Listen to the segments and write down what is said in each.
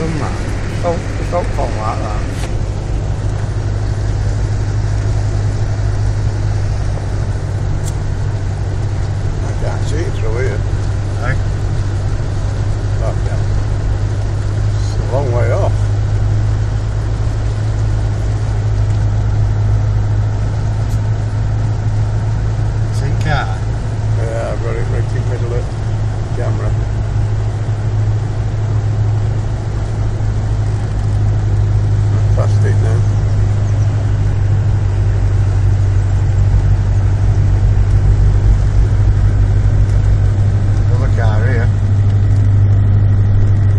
done that. It don't fall like that. I can't see it through here. Eh? Oh, yeah. It's a long way off. See car? Yeah, I've got it right in the middle of the camera. I'm past it now. Another car here.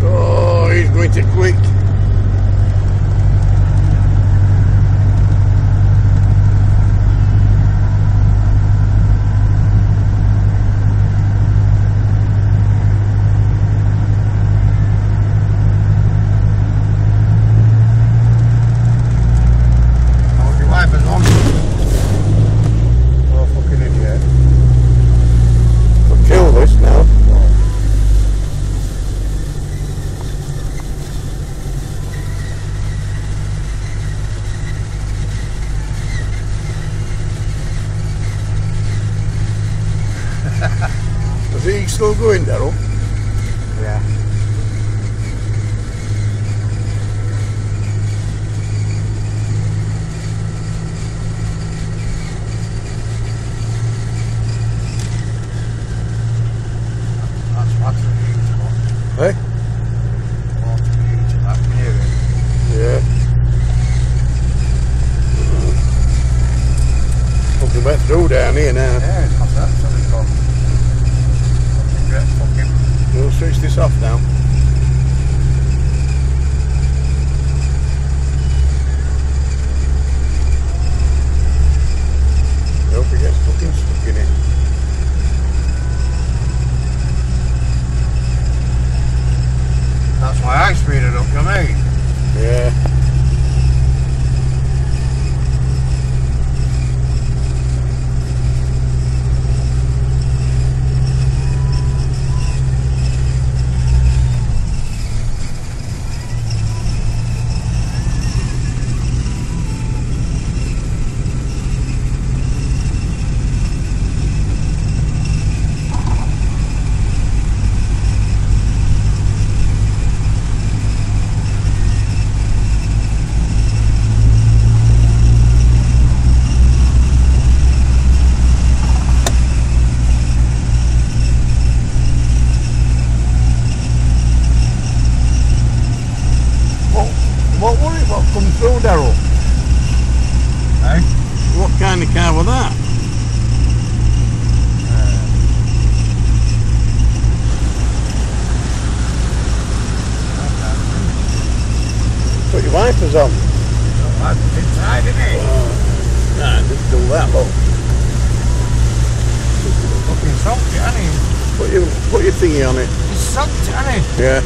Oh, he's going too quick. Is he still going, Daryl? Yeah. That's water huge one. Eh? Water huge and that near it. Yeah. Something wet through down here now. Yeah, that's actually gone. Fucking. We'll switch this off now. I hope it gets fucking stuck in it. That's why I speed it up, you mean? Yeah. What come through, Daryl? Eh? What kind of car was that? Put your wipers on. That's inside, isn't it? Nah, just do that, look. Fucking salty, ain't it? Put your thingy on it. It's salty, ain't it? Yeah.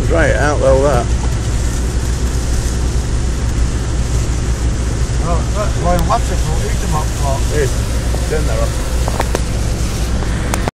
Dry it out though, that. Well, what's it for? Eat them up, Here, turn that off.